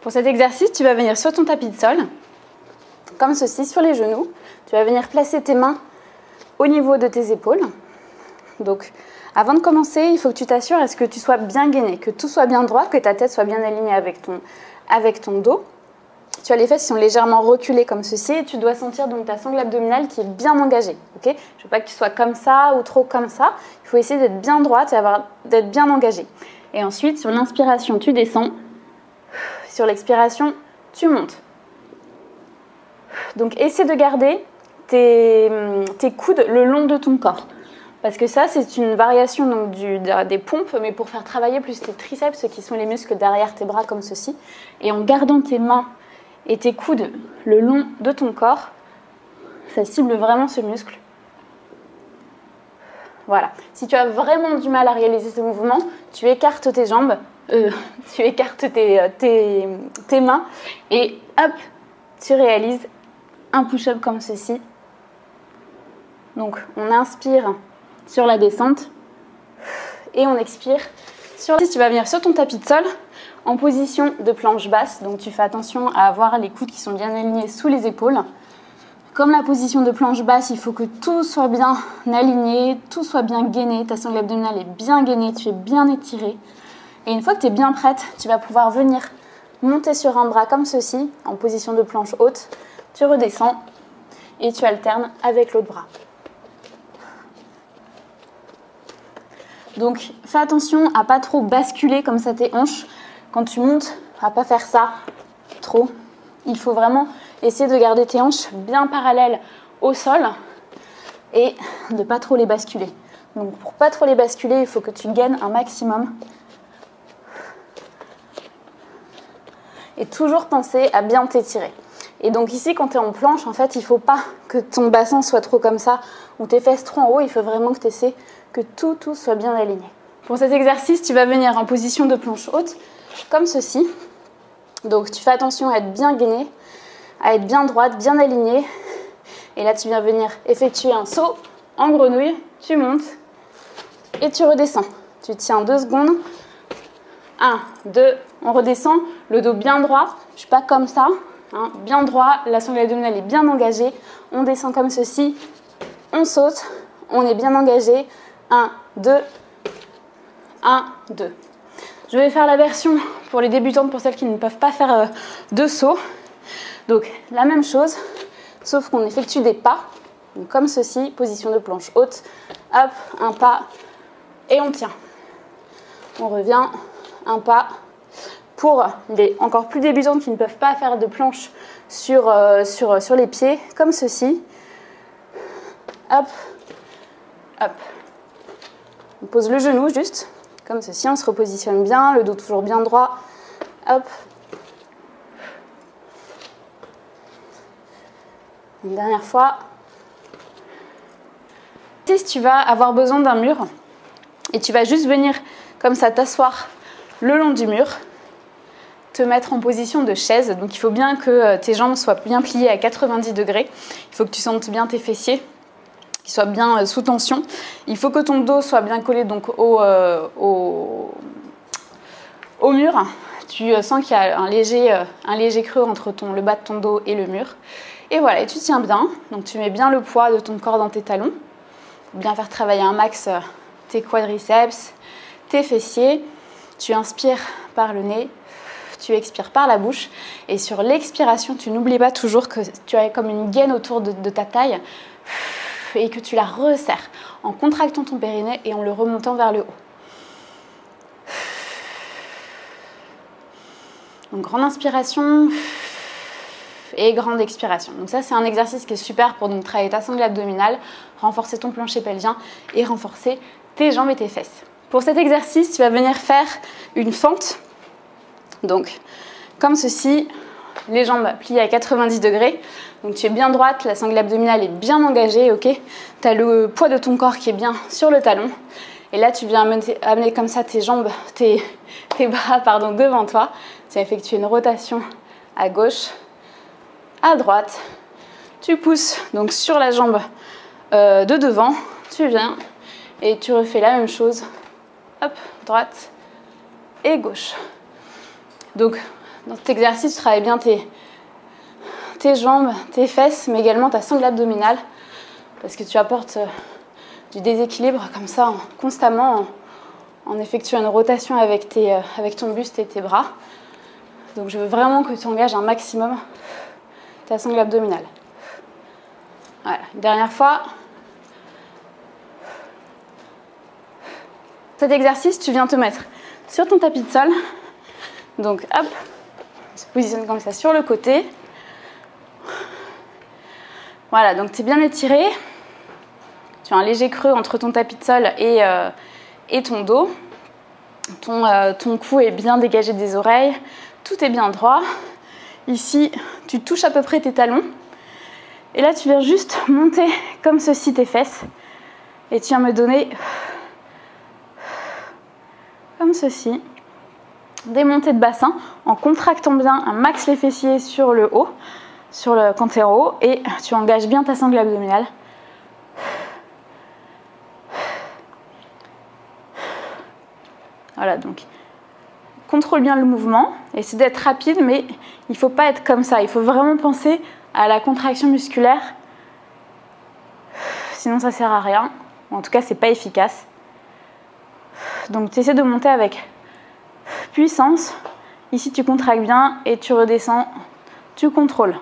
Pour cet exercice, tu vas venir sur ton tapis de sol, comme ceci, sur les genoux. Tu vas venir placer tes mains au niveau de tes épaules. Donc, avant de commencer, il faut que tu t'assures à ce que tu sois bien gainé, que tout soit bien droit, que ta tête soit bien alignée avec ton dos. Tu as les fesses qui sont légèrement reculées comme ceci et tu dois sentir donc ta sangle abdominale qui est bien engagée. Okay, je ne veux pas que tu sois comme ça ou trop comme ça. Il faut essayer d'être bien droite et d'être bien engagée. Et ensuite, sur l'inspiration, tu descends. Sur l'expiration, tu montes. Donc, essaie de garder tes coudes le long de ton corps. Parce que ça, c'est une variation donc, des pompes, mais pour faire travailler plus tes triceps, qui sont les muscles derrière tes bras comme ceci. Et en gardant tes mains et tes coudes le long de ton corps, ça cible vraiment ce muscle. Voilà. Si tu as vraiment du mal à réaliser ce mouvement, tu écartes tes jambes, tu écartes tes mains et hop, tu réalises un push-up comme ceci. Donc, on inspire sur la descente et on expire sur la... Tu vas venir sur ton tapis de sol en position de planche basse. Donc, tu fais attention à avoir les coudes qui sont bien alignés sous les épaules. Comme la position de planche basse, il faut que tout soit bien aligné, tout soit bien gainé. Ta sangle abdominale est bien gainée, tu es bien étiré. Et une fois que tu es bien prête, tu vas pouvoir venir monter sur un bras comme ceci, en position de planche haute. Tu redescends et tu alternes avec l'autre bras. Donc, fais attention à ne pas trop basculer comme ça tes hanches. Quand tu montes, à ne pas faire ça trop. Il faut vraiment essayer de garder tes hanches bien parallèles au sol et de ne pas trop les basculer. Donc, pour ne pas trop les basculer, il faut que tu gaines un maximum. Et toujours penser à bien t'étirer. Et donc ici, quand tu es en planche, en fait, il ne faut pas que ton bassin soit trop comme ça ou tes fesses trop en haut. Il faut vraiment que tu essaies que tout soit bien aligné. Pour cet exercice, tu vas venir en position de planche haute, comme ceci. Donc tu fais attention à être bien gainé, à être bien droite, bien alignée. Et là, tu viens venir effectuer un saut en grenouille. Tu montes et tu redescends. Tu tiens 2 secondes. 1, 2, on redescend. Le dos bien droit. Je ne suis pas comme ça. Hein, bien droit, la sangle abdominale est bien engagée. On descend comme ceci. On saute. On est bien engagé. 1, 2, 1, 2. Je vais faire la version pour les débutantes, pour celles qui ne peuvent pas faire de saut. Donc, la même chose, sauf qu'on effectue des pas. Donc, comme ceci, position de planche haute. Hop, un pas et on tient. On revient, un pas. Pour les encore plus débutantes qui ne peuvent pas faire de planche sur les pieds, comme ceci. Hop, hop. On pose le genou juste, comme ceci, on se repositionne bien, le dos toujours bien droit. Hop. Une dernière fois. Si tu vas avoir besoin d'un mur, et tu vas juste venir comme ça t'asseoir le long du mur, te mettre en position de chaise. Donc il faut bien que tes jambes soient bien pliées à 90 degrés. Il faut que tu sentes bien tes fessiers, qu'ils soient bien sous tension. Il faut que ton dos soit bien collé donc au mur. Tu sens qu'il y a un léger creux entre le bas de ton dos et le mur. Et voilà, et tu tiens bien. Donc tu mets bien le poids de ton corps dans tes talons. Pour bien faire travailler un max tes quadriceps, tes fessiers. Tu inspires par le nez. Tu expires par la bouche et sur l'expiration, tu n'oublies pas toujours que tu as comme une gaine autour de ta taille et que tu la resserres en contractant ton périnée et en le remontant vers le haut. Donc, grande inspiration et grande expiration. Donc ça, c'est un exercice qui est super pour donc, travailler ta sangle abdominale, renforcer ton plancher pelvien et renforcer tes jambes et tes fesses. Pour cet exercice, tu vas venir faire une fente. Donc, comme ceci, les jambes pliées à 90 degrés. Donc, tu es bien droite, la sangle abdominale est bien engagée, ok. Tu as le poids de ton corps qui est bien sur le talon. Et là, tu viens amener comme ça tes jambes, tes bras devant toi. Tu vas effectuer une rotation à gauche, à droite. Tu pousses donc sur la jambe de devant. Tu viens et tu refais la même chose. Hop, droite et gauche. Donc, Dans cet exercice, tu travailles bien tes jambes, tes fesses, mais également ta sangle abdominale, parce que tu apportes du déséquilibre comme ça, constamment, en effectuant une rotation avec ton buste et tes bras. Donc je veux vraiment que tu engages un maximum ta sangle abdominale. Voilà, une dernière fois. Cet exercice, tu viens te mettre sur ton tapis de sol. Donc hop, on se positionne comme ça sur le côté. Voilà, donc tu es bien étiré. Tu as un léger creux entre ton tapis de sol et ton dos. Ton cou est bien dégagé des oreilles. Tout est bien droit. Ici, tu touches à peu près tes talons. Et là, tu viens juste monter comme ceci tes fesses. Et tu viens me donner comme ceci. Des montées de bassin en contractant bien un max les fessiers sur le haut, quand tu es en haut. Et tu engages bien ta sangle abdominale. Voilà, donc contrôle bien le mouvement. Essaie d'être rapide, mais il ne faut pas être comme ça. Il faut vraiment penser à la contraction musculaire. Sinon, ça ne sert à rien. En tout cas, ce n'est pas efficace. Donc, tu essaies de monter avec puissance. Ici, tu contractes bien et tu redescends. Tu contrôles.